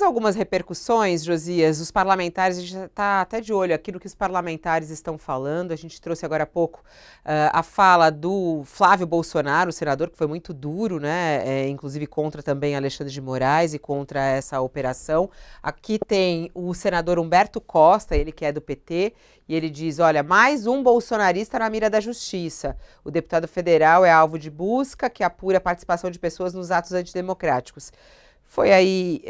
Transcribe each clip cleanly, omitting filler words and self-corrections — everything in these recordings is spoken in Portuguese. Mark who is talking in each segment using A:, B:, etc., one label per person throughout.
A: algumas repercussões, Josias. Os parlamentares, a gente está até de olho aqui no que os parlamentares estão falando. A gente trouxe agora há pouco a fala do Flávio Bolsonaro, o senador, que foi muito duro, né? Inclusive contra também Alexandre de Moraes e contra essa operação. Aqui tem o senador Humberto Costa, ele que é do PT, e ele diz: olha, mais um bolsonarista na mira da justiça. O deputado federal é alvo de busca que apura a participação de pessoas nos atos antidemocráticos. Foi aí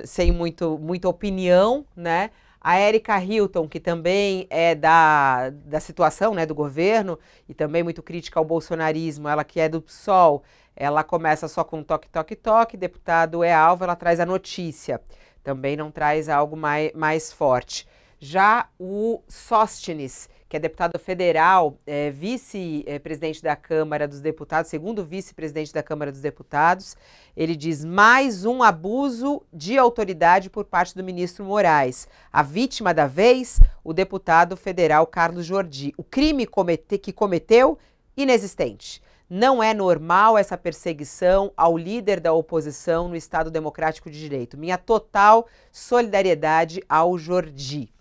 A: sem muita opinião, né? A Erika Hilton, que também é da situação, né, do governo e também muito crítica ao bolsonarismo, ela que é do PSOL, ela começa só com toque, toque, toque, deputado é alvo, ela traz a notícia, também não traz algo mais forte. Já o Sóstenes, que é deputado federal, vice-presidente da Câmara dos Deputados, segundo vice-presidente da Câmara dos Deputados, ele diz: mais um abuso de autoridade por parte do ministro Moraes. A vítima da vez, o deputado federal Carlos Jordi. O crime que cometeu, inexistente. Não é normal essa perseguição ao líder da oposição no Estado Democrático de Direito. Minha total solidariedade ao Jordi.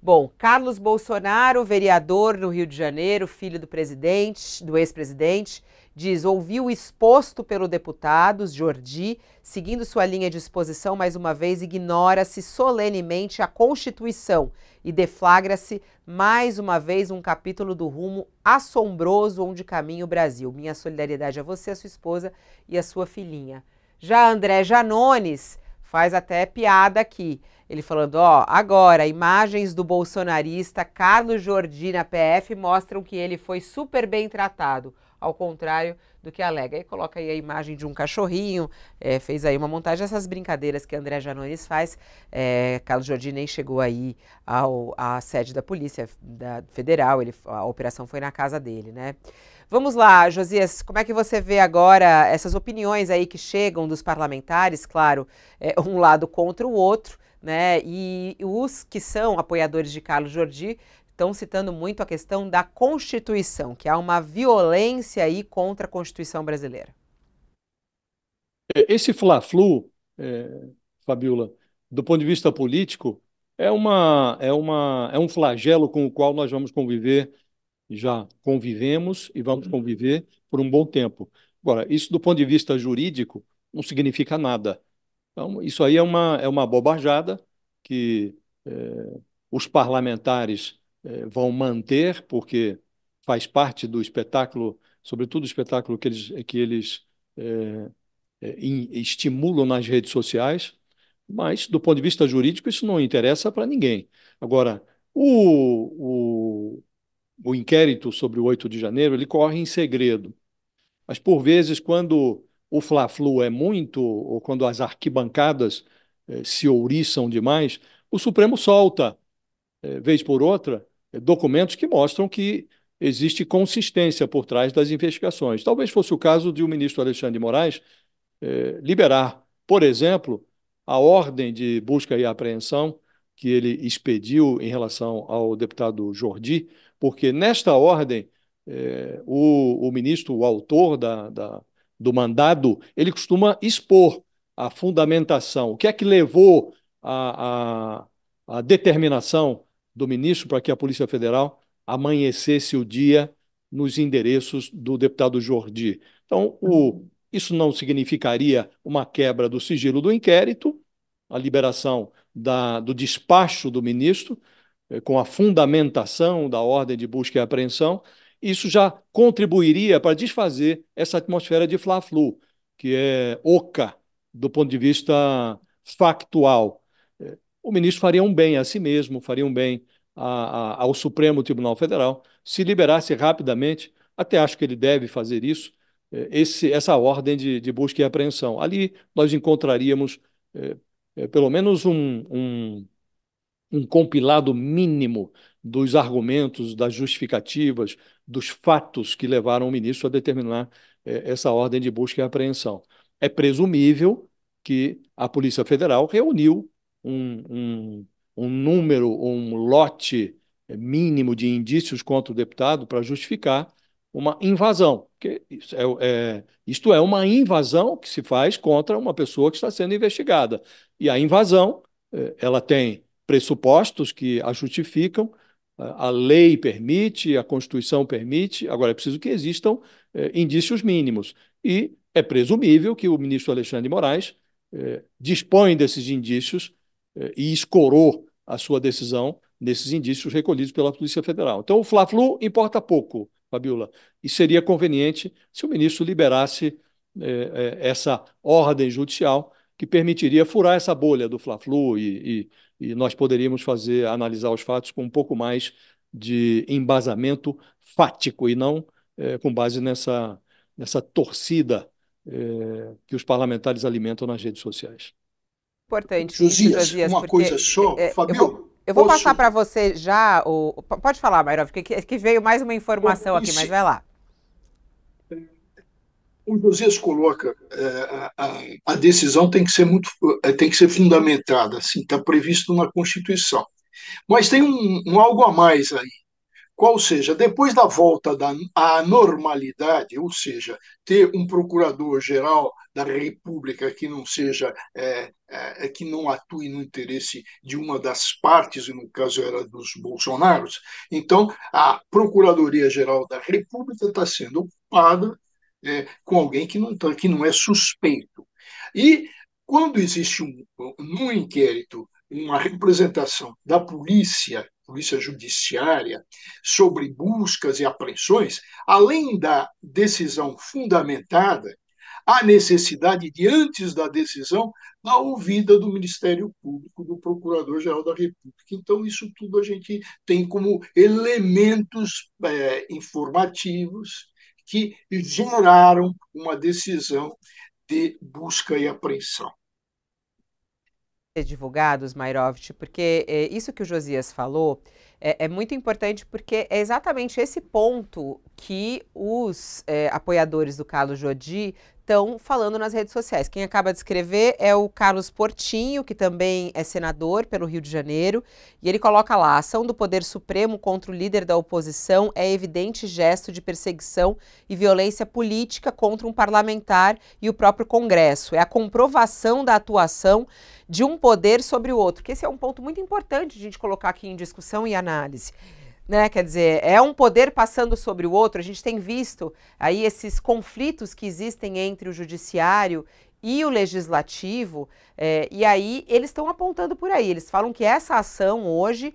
A: Bom, Carlos Bolsonaro, vereador no Rio de Janeiro, filho do presidente, do ex-presidente, diz: ouviu exposto pelo deputado Jordi, seguindo sua linha de exposição, mais uma vez ignora-se solenemente a Constituição e deflagra-se mais uma vez um capítulo do rumo assombroso onde caminha o Brasil. Minha solidariedade a você, a sua esposa e a sua filhinha. Já André Janones faz até piada aqui. Ele falando: ó, agora, imagens do bolsonarista Carlos Jordi na PF mostram que ele foi super bem tratado, ao contrário do que alega. E coloca aí a imagem de um cachorrinho, fez aí uma montagem, essas brincadeiras que André Janones faz. Carlos Jordi nem chegou aí à sede da Polícia Federal, a operação foi na casa dele, né? Vamos lá, Josias, como é que você vê agora essas opiniões aí que chegam dos parlamentares, claro, um lado contra o outro, né? E os que são apoiadores de Carlos Jordi estão citando muito a questão da Constituição, que há uma violência aí contra a Constituição brasileira.
B: Esse fla-flu, Fabiola, do ponto de vista político, é um flagelo com o qual nós vamos conviver, já convivemos e vamos conviver por um bom tempo. Agora, isso do ponto de vista jurídico não significa nada. Então, isso aí é uma bobajada que os parlamentares vão manter, porque faz parte do espetáculo, sobretudo o espetáculo que eles estimulam nas redes sociais, mas, do ponto de vista jurídico, isso não interessa para ninguém. Agora, o inquérito sobre o 8 de janeiro, ele corre em segredo. Mas, por vezes, quando o fla-flu é muito, ou quando as arquibancadas se ouriçam demais, o Supremo solta, vez por outra, documentos que mostram que existe consistência por trás das investigações. Talvez fosse o caso de o ministro Alexandre de Moraes liberar, por exemplo, a ordem de busca e apreensão que ele expediu em relação ao deputado Jordi, porque nesta ordem, o ministro, o autor do mandado, ele costuma expor a fundamentação. O que é que levou a determinação do ministro para que a Polícia Federal amanhecesse o dia nos endereços do deputado Jordi? Então, isso não significaria uma quebra do sigilo do inquérito, a liberação do despacho do ministro, com a fundamentação da ordem de busca e apreensão. Isso já contribuiria para desfazer essa atmosfera de fla-flu, que é oca do ponto de vista factual. O ministro faria um bem a si mesmo, faria um bem ao Supremo Tribunal Federal, se liberasse rapidamente, até acho que ele deve fazer isso, essa ordem de busca e apreensão. Ali nós encontraríamos pelo menos um compilado mínimo dos argumentos, das justificativas, dos fatos que levaram o ministro a determinar essa ordem de busca e apreensão. É presumível que a Polícia Federal reuniu um número, um lote mínimo de indícios contra o deputado para justificar uma invasão. Porque isto é uma invasão que se faz contra uma pessoa que está sendo investigada. E a invasão, ela tem pressupostos que a justificam, a lei permite, a Constituição permite, agora é preciso que existam indícios mínimos. E é presumível que o ministro Alexandre de Moraes dispõe desses indícios e escorou a sua decisão nesses indícios recolhidos pela Polícia Federal. Então, o Fla-Flu importa pouco, Fabiola, e seria conveniente se o ministro liberasse essa ordem judicial que permitiria furar essa bolha do Fla-Flu e nós poderíamos analisar os fatos com um pouco mais de embasamento fático e não com base nessa torcida que os parlamentares alimentam nas redes sociais.
A: Importante isso,
C: Josias,
A: Josias,
C: uma
A: porque
C: coisa só, Fabiola,
A: eu vou
C: posso.
A: passar para você já o. Pode falar, Mayrov, que veio mais uma informação aqui, mas vai lá.
C: O Josias coloca a decisão tem que ser tem que ser fundamentada, assim, está previsto na Constituição. Mas tem algo a mais aí. Qual seja, depois da volta à normalidade, ou seja, ter um procurador-geral da República que não seja que não atue no interesse de uma das partes, e no caso era dos Bolsonaros, então a Procuradoria-Geral da República está sendo ocupada com alguém que não é suspeito. E quando existe num inquérito uma representação da polícia judiciária, sobre buscas e apreensões, além da decisão fundamentada, há necessidade de, antes da decisão, a ouvida do Ministério Público, do Procurador-Geral da República. Então, isso tudo a gente tem como elementos informativos que geraram uma decisão de busca e apreensão.
A: Divulgados, Mayrovich, porque isso que o Josias falou é muito importante, porque é exatamente esse ponto que os apoiadores do Carlos Jodi estão falando nas redes sociais. Quem acaba de escrever é o Carlos Portinho, que também é senador pelo Rio de Janeiro, e ele coloca lá: a ação do Poder Supremo contra o líder da oposição é evidente gesto de perseguição e violência política contra um parlamentar e o próprio Congresso. É a comprovação da atuação de um poder sobre o outro, que esse é um ponto muito importante de a gente colocar aqui em discussão e análise. Né? Quer dizer, é um poder passando sobre o outro. A gente tem visto aí esses conflitos que existem entre o judiciário e o legislativo, e aí eles estão apontando por aí. Eles falam que essa ação hoje,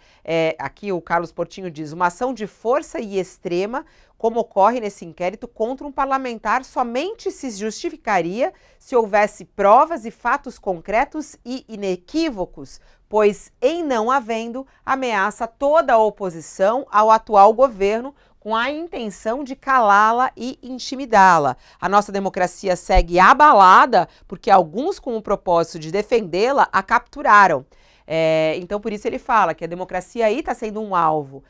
A: aqui o Carlos Portinho diz, uma ação de força e extrema, como ocorre nesse inquérito, contra um parlamentar, somente se justificaria se houvesse provas e fatos concretos e inequívocos, pois, em não havendo, ameaça toda a oposição ao atual governo com a intenção de calá-la e intimidá-la. A nossa democracia segue abalada porque alguns, com o propósito de defendê-la, a capturaram. Então, por isso ele fala que a democracia aí está sendo um alvo.